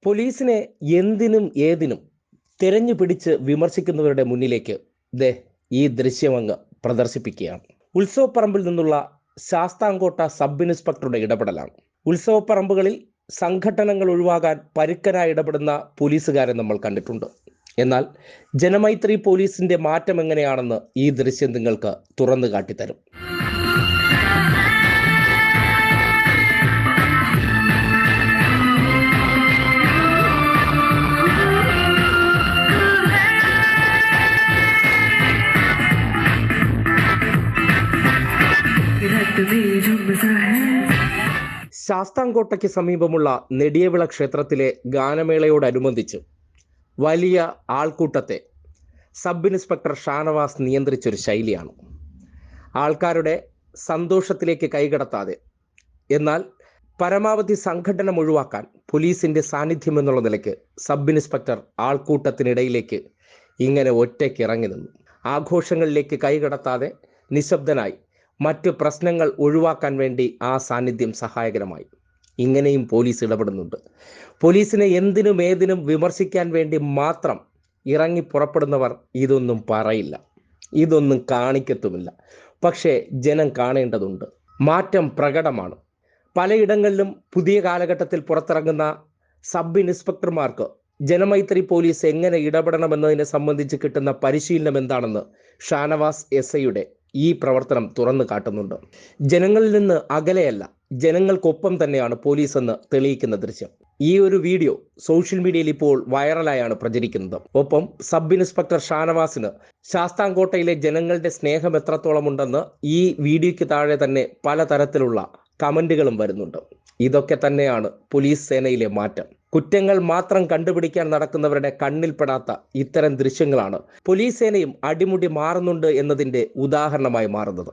പോലീസിനെ എന്തിനും ഏതിനും തിരഞ്ഞു പിടിച്ച് വിമർശിക്കുന്നവരുടെ മുന്നിലേക്ക് ഈ ദൃശ്യമങ്ങ് പ്രദർശിപ്പിക്കുകയാണ്. ഉത്സവപ്പറമ്പിൽ നിന്നുള്ള ശാസ്താംകോട്ട സബ് ഇൻസ്പെക്ടറുടെ ഇടപെടലാണ്. ഉത്സവപ്പറമ്പുകളിൽ സംഘട്ടനങ്ങൾ ഒഴിവാകാൻ പരുക്കനായി ഇടപെടുന്ന പോലീസുകാരെ നമ്മൾ കണ്ടിട്ടുണ്ട്. എന്നാൽ ജനമൈത്രി പോലീസിന്റെ മാറ്റം എങ്ങനെയാണെന്ന് ഈ ദൃശ്യം നിങ്ങൾക്ക് തുറന്നു കാട്ടിത്തരും. ശാസ്താംകോട്ടയ്ക്ക് സമീപമുള്ള നെടിയവിള ക്ഷേത്രത്തിലെ ഗാനമേളയോടനുബന്ധിച്ച് വലിയ ആൾക്കൂട്ടത്തെ സബ് ഇൻസ്പെക്ടർ ഷാനവാസ് നിയന്ത്രിച്ചൊരു ശൈലിയാണ്. ആൾക്കാരുടെ സന്തോഷത്തിലേക്ക് കൈകടത്താതെ എന്നാൽ പരമാവധി സംഘടനം ഒഴിവാക്കാൻ പോലീസിന്റെ സാന്നിധ്യം എന്നുള്ള നിലയ്ക്ക് സബ് ഇൻസ്പെക്ടർ ആൾക്കൂട്ടത്തിനിടയിലേക്ക് ഇങ്ങനെ ഒറ്റയ്ക്ക് ഇറങ്ങി നിന്നു. ആഘോഷങ്ങളിലേക്ക് കൈകടത്താതെ നിശബ്ദനായി മറ്റ് പ്രശ്നങ്ങൾ ഒഴിവാക്കാൻ വേണ്ടി ആ സാന്നിധ്യം സഹായകരമായി. ഇങ്ങനെയും പോലീസ് ഇടപെടുന്നുണ്ട്. പോലീസിനെ എന്തിനും ഏതിനും വിമർശിക്കാൻ വേണ്ടി മാത്രം ഇറങ്ങി പുറപ്പെടുന്നവർ ഇതൊന്നും പറയില്ല, ഇതൊന്നും കാണിക്കത്തുമില്ല. പക്ഷേ ജനം കാണേണ്ടതുണ്ട്. മാറ്റം പ്രകടമാണ്. പലയിടങ്ങളിലും പുതിയ കാലഘട്ടത്തിൽ പുറത്തിറങ്ങുന്ന സബ് ഇൻസ്പെക്ടർമാർക്ക് ജനമൈത്രി പോലീസ് എങ്ങനെ ഇടപെടണമെന്നതിനെ സംബന്ധിച്ച് കിട്ടുന്ന പരിശീലനം എന്താണെന്ന് ഷാനവാസ് എസ്ഐയുടെ ഈ പ്രവർത്തനം തുറന്നു കാട്ടുന്നുണ്ട്. ജനങ്ങളിൽ നിന്ന് അകലെയല്ല, ജനങ്ങൾക്കൊപ്പം തന്നെയാണ് പോലീസ് എന്ന് തെളിയിക്കുന്ന ദൃശ്യം. ഈ ഒരു വീഡിയോ സോഷ്യൽ മീഡിയയിൽ ഇപ്പോൾ വൈറലായാണ് പ്രചരിക്കുന്നത്. ഒപ്പം സബ് ഇൻസ്പെക്ടർ ഷാനവാസിന് ശാസ്താംകോട്ടയിലെ ജനങ്ങളുടെ സ്നേഹം എത്രത്തോളം ഉണ്ടെന്ന് ഈ വീഡിയോയ്ക്ക് താഴെ തന്നെ പലതരത്തിലുള്ള കമന്റുകളും വരുന്നുണ്ട്. ഇതൊക്കെ തന്നെയാണ് പോലീസ് സേനയിലെ മാറ്റം. കുറ്റങ്ങൾ മാത്രം കണ്ടുപിടിക്കാൻ നടക്കുന്നവരുടെ കണ്ണിൽപ്പെടാത്ത ഇത്തരം ദൃശ്യങ്ങളാണ് പോലീസ് സേനയും അടിമുടി മാറുന്നുണ്ട് എന്നതിൻ്റെ ഉദാഹരണമായി മാറുന്നത്.